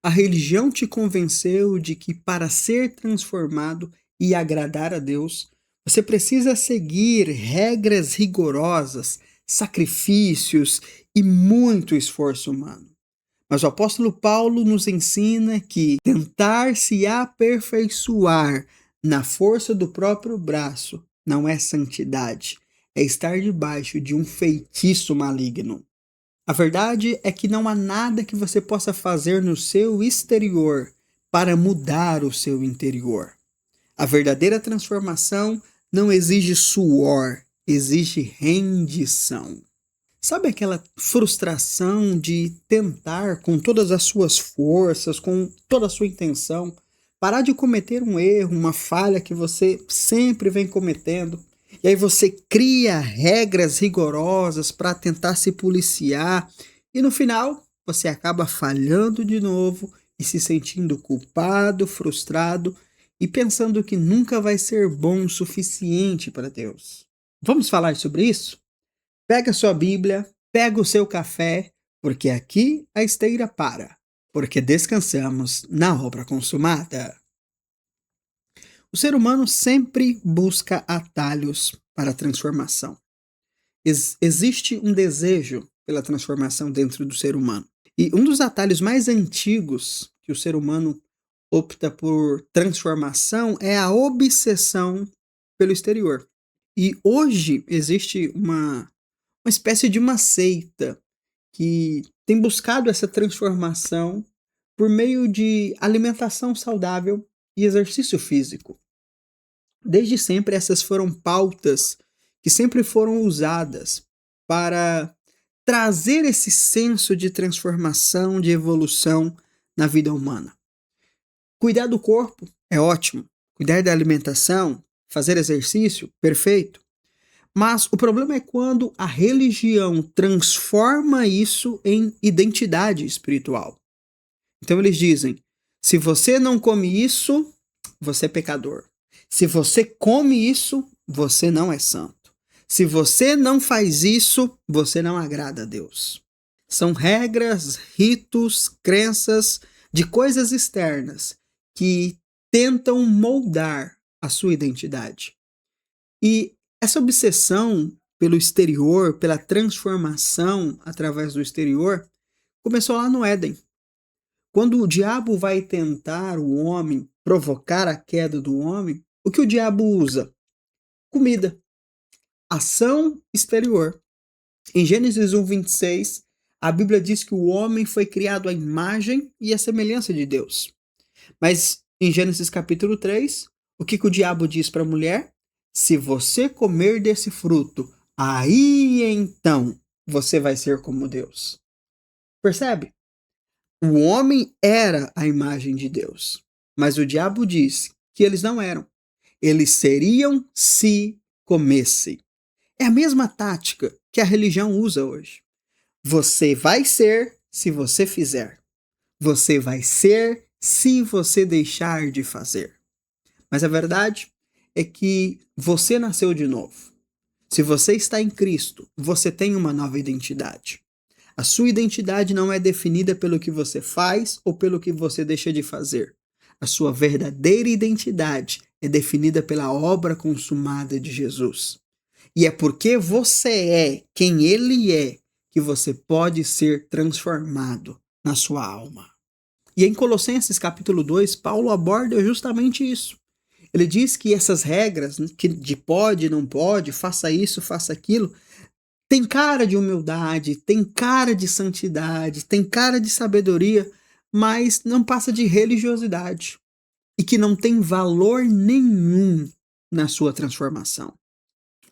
A religião te convenceu de que para ser transformado e agradar a Deus, você precisa seguir regras rigorosas, sacrifícios e muito esforço humano. Mas o apóstolo Paulo nos ensina que tentar se aperfeiçoar na força do próprio braço não é santidade, é estar debaixo de um feitiço maligno. A verdade é que não há nada que você possa fazer no seu exterior para mudar o seu interior. A verdadeira transformação não exige suor, exige rendição. Sabe aquela frustração de tentar com todas as suas forças, com toda a sua intenção, parar de cometer um erro, uma falha que você sempre vem cometendo? E aí você cria regras rigorosas para tentar se policiar e no final você acaba falhando de novo e se sentindo culpado, frustrado e pensando que nunca vai ser bom o suficiente para Deus. Vamos falar sobre isso? Pega sua Bíblia, pega o seu café, porque aqui a esteira para, porque descansamos na obra consumada. O ser humano sempre busca atalhos para a transformação. Existe um desejo pela transformação dentro do ser humano. E um dos atalhos mais antigos que o ser humano opta por transformação é a obsessão pelo exterior. E hoje existe uma espécie de uma seita que tem buscado essa transformação por meio de alimentação saudável e exercício físico. Desde sempre, essas foram pautas que sempre foram usadas para trazer esse senso de transformação, de evolução na vida humana. Cuidar do corpo é ótimo, cuidar da alimentação, fazer exercício, perfeito. Mas o problema é quando a religião transforma isso em identidade espiritual. Então eles dizem: se você não come isso, você é pecador. Se você come isso, você não é santo. Se você não faz isso, você não agrada a Deus. São regras, ritos, crenças de coisas externas que tentam moldar a sua identidade. E essa obsessão pelo exterior, pela transformação através do exterior, começou lá no Éden. Quando o diabo vai tentar o homem, provocar a queda do homem, o que o diabo usa? Comida. Ação exterior. Em Gênesis 1:26, a Bíblia diz que o homem foi criado à imagem e à semelhança de Deus. Mas em Gênesis capítulo 3, o que o diabo diz para a mulher? Se você comer desse fruto, aí então você vai ser como Deus. Percebe? O homem era a imagem de Deus, mas o diabo disse que eles não eram. Eles seriam se comessem. É a mesma tática que a religião usa hoje. Você vai ser se você fizer. Você vai ser se você deixar de fazer. Mas a verdade é que você nasceu de novo. Se você está em Cristo, você tem uma nova identidade. A sua identidade não é definida pelo que você faz ou pelo que você deixa de fazer. A sua verdadeira identidade é definida pela obra consumada de Jesus. E é porque você é quem Ele é que você pode ser transformado na sua alma. E em Colossenses capítulo 2, Paulo aborda justamente isso. Ele diz que essas regras que de pode, não pode, faça isso, faça aquilo, tem cara de humildade, tem cara de santidade, tem cara de sabedoria, mas não passa de religiosidade e que não tem valor nenhum na sua transformação.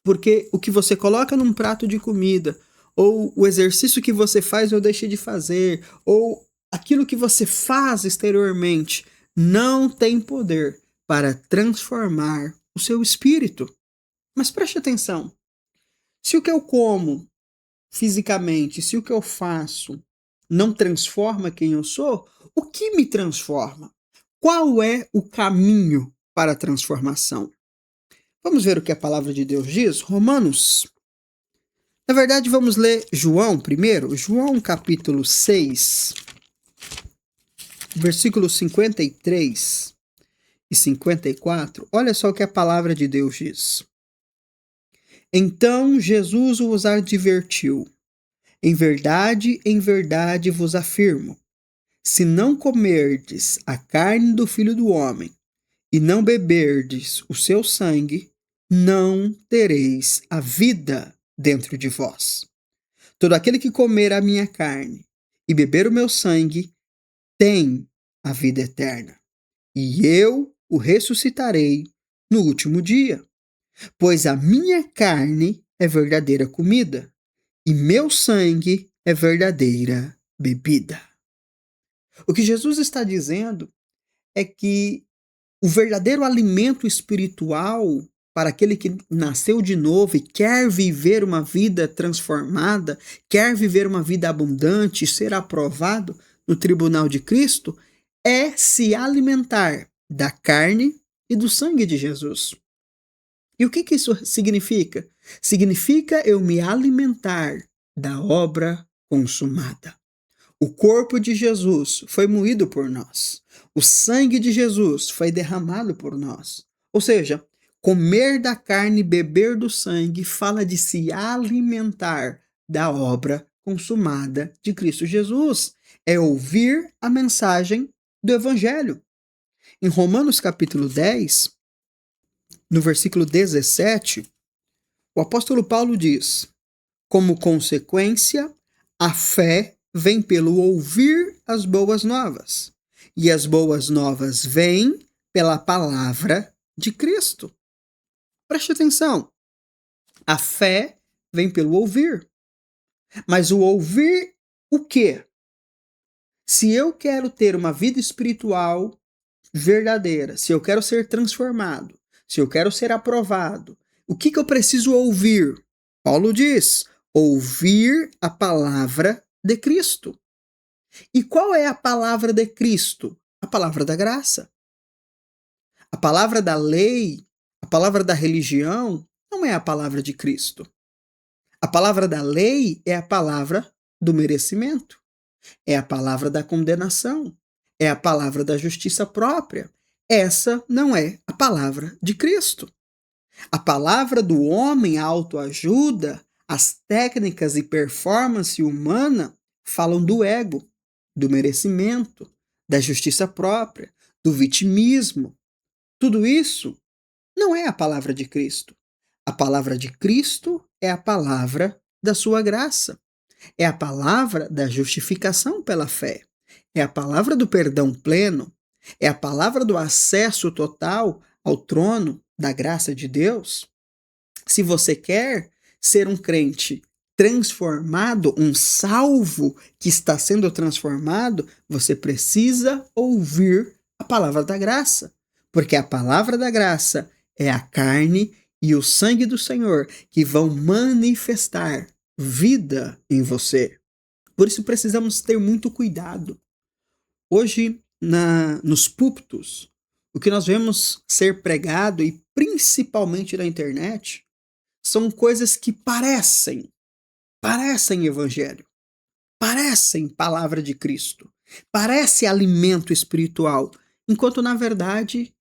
Porque o que você coloca num prato de comida, ou o exercício que você faz ou deixa de fazer, ou aquilo que você faz exteriormente, não tem poder para transformar o seu espírito. Mas preste atenção. Se o que eu como fisicamente, se o que eu faço não transforma quem eu sou, o que me transforma? Qual é o caminho para a transformação? Vamos ver o que a palavra de Deus diz? Romanos. Na verdade, vamos ler João primeiro. João capítulo 6. versículos 53 e 54, olha só o que a palavra de Deus diz. Então Jesus os advertiu: em verdade vos afirmo, se não comerdes a carne do Filho do Homem e não beberdes o seu sangue, não tereis a vida dentro de vós. Todo aquele que comer a minha carne e beber o meu sangue tem a vida eterna, e eu o ressuscitarei no último dia. Pois a minha carne é verdadeira comida, e meu sangue é verdadeira bebida. O que Jesus está dizendo é que o verdadeiro alimento espiritual para aquele que nasceu de novo e quer viver uma vida transformada, quer viver uma vida abundante e ser aprovado no tribunal de Cristo, é se alimentar da carne e do sangue de Jesus. E o que isso significa? Significa eu me alimentar da obra consumada. O corpo de Jesus foi moído por nós. O sangue de Jesus foi derramado por nós. Ou seja, comer da carne e beber do sangue fala de se alimentar da obra consumada de Cristo Jesus. É ouvir a mensagem do Evangelho. Em Romanos capítulo 10, no versículo 17, o apóstolo Paulo diz: como consequência, a fé vem pelo ouvir as boas novas, e as boas novas vêm pela palavra de Cristo. Preste atenção. A fé vem pelo ouvir. Mas o ouvir o quê? Se eu quero ter uma vida espiritual verdadeira, se eu quero ser transformado, se eu quero ser aprovado, o que eu preciso ouvir? Paulo diz: ouvir a palavra de Cristo. E qual é a palavra de Cristo? A palavra da graça. A palavra da lei, a palavra da religião, não é a palavra de Cristo. A palavra da lei é a palavra do merecimento. É a palavra da condenação. É a palavra da justiça própria. Essa não é a palavra de Cristo. A palavra do homem, a autoajuda, as técnicas e performance humana falam do ego, do merecimento, da justiça própria, do vitimismo. Tudo isso não é a palavra de Cristo. A palavra de Cristo é a palavra da sua graça. É a palavra da justificação pela fé. É a palavra do perdão pleno. É a palavra do acesso total ao trono da graça de Deus. Se você quer ser um crente transformado, um salvo que está sendo transformado, você precisa ouvir a palavra da graça. Porque a palavra da graça é a carne e o sangue do Senhor que vão manifestar vida em você. Por isso precisamos ter muito cuidado. Hoje, nos púlpitos, o que nós vemos ser pregado, e principalmente na internet, são coisas que parecem evangelho, parecem palavra de Cristo, parece alimento espiritual, enquanto na verdade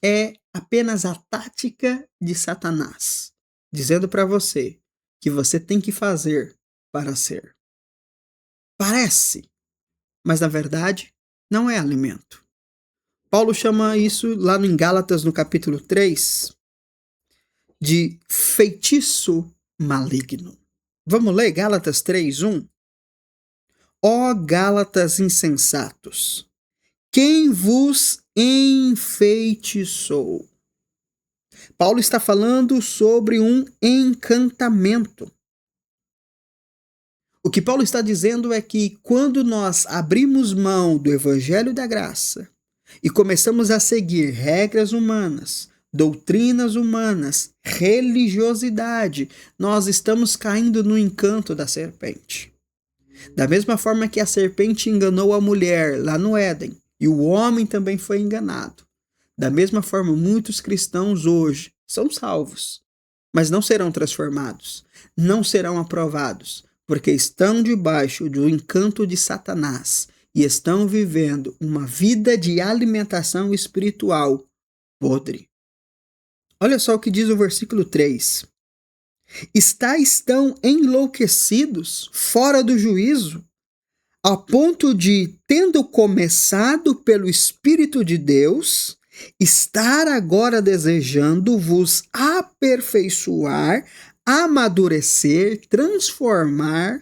é apenas a tática de Satanás, dizendo para você que você tem que fazer para ser. Parece, mas na verdade não é alimento. Paulo chama isso lá em Gálatas, no capítulo 3, de feitiço maligno. Vamos ler Gálatas 3:1? Ó Gálatas insensatos, quem vos enfeitiçou? Paulo está falando sobre um encantamento. O que Paulo está dizendo é que quando nós abrimos mão do evangelho da graça e começamos a seguir regras humanas, doutrinas humanas, religiosidade, nós estamos caindo no encanto da serpente. Da mesma forma que a serpente enganou a mulher lá no Éden, e o homem também foi enganado. Da mesma forma, muitos cristãos hoje são salvos, mas não serão transformados, não serão aprovados, porque estão debaixo do encanto de Satanás e estão vivendo uma vida de alimentação espiritual podre. Olha só o que diz o versículo 3. Estáis tão enlouquecidos, fora do juízo, a ponto de, tendo começado pelo Espírito de Deus, estar agora desejando vos aperfeiçoar, amadurecer, transformar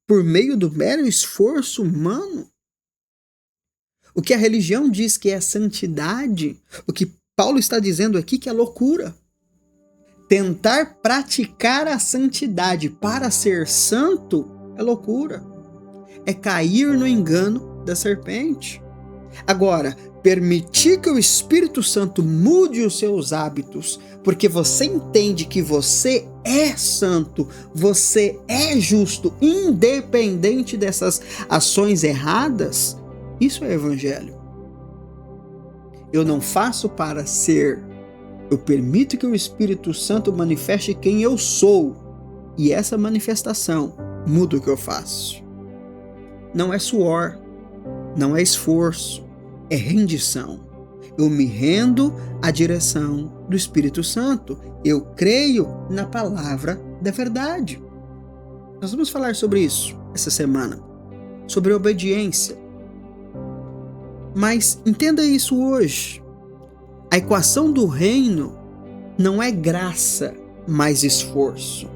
por meio do mero esforço humano? O que a religião diz que é santidade, o que Paulo está dizendo aqui que é loucura. Tentar praticar a santidade para ser santo é loucura. É cair no engano da serpente. Agora, permitir que o Espírito Santo mude os seus hábitos, porque você entende que você é santo, você é justo, independente dessas ações erradas, isso é evangelho. Eu não faço para ser, eu permito que o Espírito Santo manifeste quem eu sou, e essa manifestação muda o que eu faço. Não é suor, não é esforço, é rendição. Eu me rendo à direção do Espírito Santo. Eu creio na palavra da verdade. Nós vamos falar sobre isso essa semana, sobre obediência. Mas entenda isso hoje. A equação do reino não é graça mais esforço.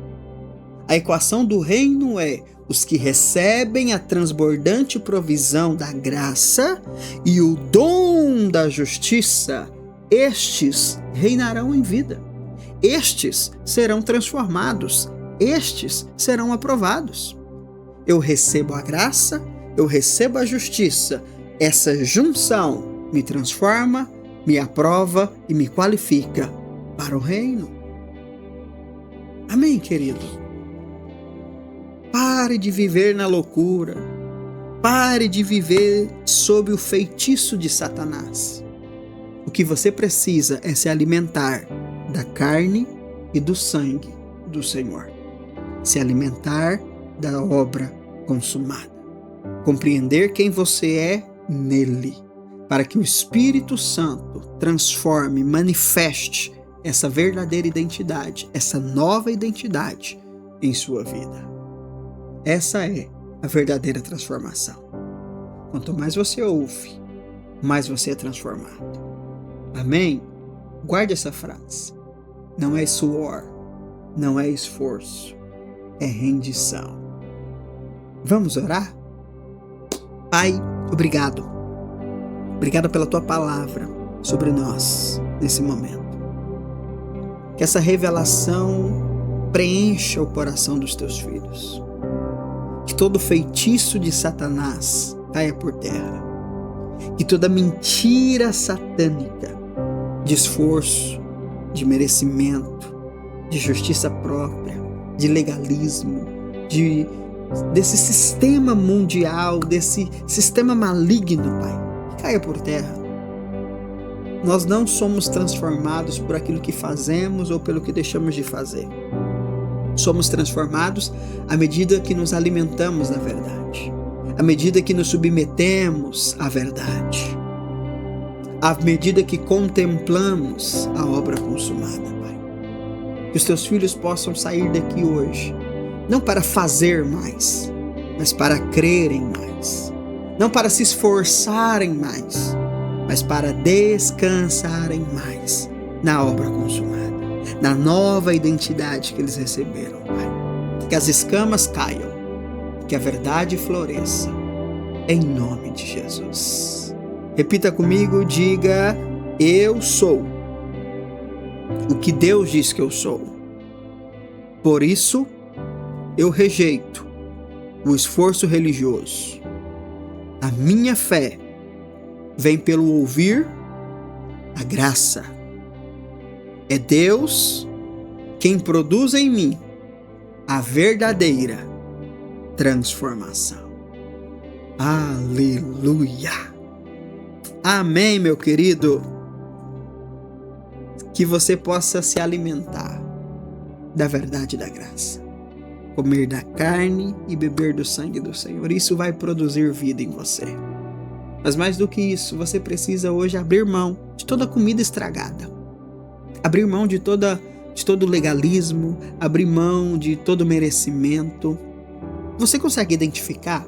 A equação do reino é os que recebem a transbordante provisão da graça e o dom da justiça, estes reinarão em vida. Estes serão transformados, estes serão aprovados. Eu recebo a graça, eu recebo a justiça. Essa junção me transforma, me aprova e me qualifica para o reino. Amém, querido? Pare de viver na loucura. Pare de viver sob o feitiço de Satanás. O que você precisa é se alimentar da carne e do sangue do Senhor. Se alimentar da obra consumada. Compreender quem você é nele, para que o Espírito Santo transforme, manifeste essa verdadeira identidade, essa nova identidade em sua vida. Essa é a verdadeira transformação. Quanto mais você ouve, mais você é transformado. Amém? Guarde essa frase. Não é suor, não é esforço, é rendição. Vamos orar? Pai, obrigado. Obrigado pela tua palavra sobre nós nesse momento. Que essa revelação preencha o coração dos teus filhos. Que todo feitiço de Satanás caia por terra. Que toda mentira satânica de esforço, de merecimento, de justiça própria, de legalismo, desse sistema mundial, desse sistema maligno, Pai, que caia por terra. Nós não somos transformados por aquilo que fazemos ou pelo que deixamos de fazer. Somos transformados à medida que nos alimentamos da verdade, à medida que nos submetemos à verdade, à medida que contemplamos a obra consumada, Pai. Que os teus filhos possam sair daqui hoje, não para fazer mais, mas para crerem mais, não para se esforçarem mais, mas para descansarem mais na obra consumada, na nova identidade que eles receberam, Pai. Que as escamas caiam, que a verdade floresça, em nome de Jesus. Repita comigo, diga: eu sou o que Deus diz que eu sou. Por isso, eu rejeito o esforço religioso. A minha fé vem pelo ouvir a graça. É Deus quem produz em mim a verdadeira transformação. Aleluia! Amém, meu querido! Que você possa se alimentar da verdade e da graça. Comer da carne e beber do sangue do Senhor. Isso vai produzir vida em você. Mas mais do que isso, você precisa hoje abrir mão de toda comida estragada. Abrir mão de todo legalismo, abrir mão de todo merecimento. Você consegue identificar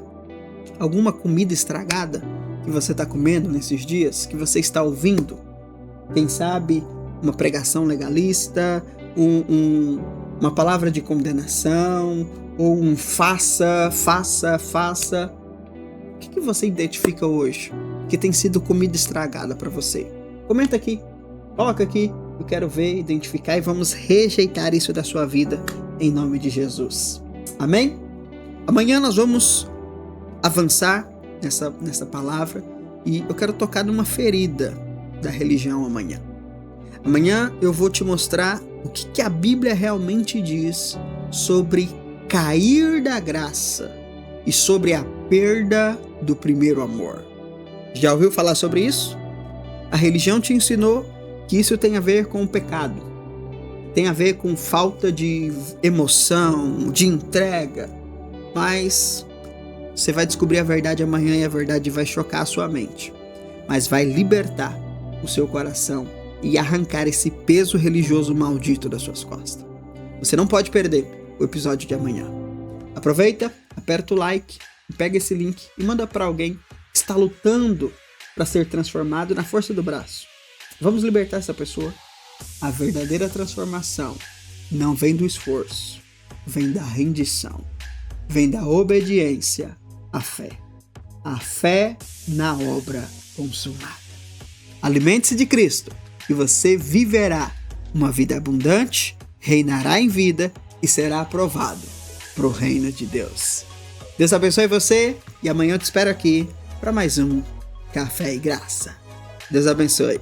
alguma comida estragada que você está comendo nesses dias, que você está ouvindo? Quem sabe uma pregação legalista, uma palavra de condenação, ou um faça. O que você identifica hoje que tem sido comida estragada para você? Comenta aqui, coloca aqui, eu quero ver, identificar e vamos rejeitar isso da sua vida em nome de Jesus. Amém? Amanhã nós vamos avançar nessa palavra e eu quero tocar numa ferida da religião amanhã. Amanhã eu vou te mostrar o que a Bíblia realmente diz sobre cair da graça e sobre a perda do primeiro amor. Já ouviu falar sobre isso? A religião te ensinou que isso tem a ver com o pecado, tem a ver com falta de emoção, de entrega, mas você vai descobrir a verdade amanhã e a verdade vai chocar a sua mente, mas vai libertar o seu coração e arrancar esse peso religioso maldito das suas costas. Você não pode perder o episódio de amanhã. Aproveita, aperta o like, pega esse link e manda para alguém que está lutando para ser transformado na força do braço. Vamos libertar essa pessoa. A verdadeira transformação não vem do esforço, vem da rendição, vem da obediência à fé. A fé na obra consumada. Alimente-se de Cristo e você viverá uma vida abundante, reinará em vida e será aprovado para o reino de Deus. Deus abençoe você e amanhã eu te espero aqui para mais um Café e Graça. Deus abençoe.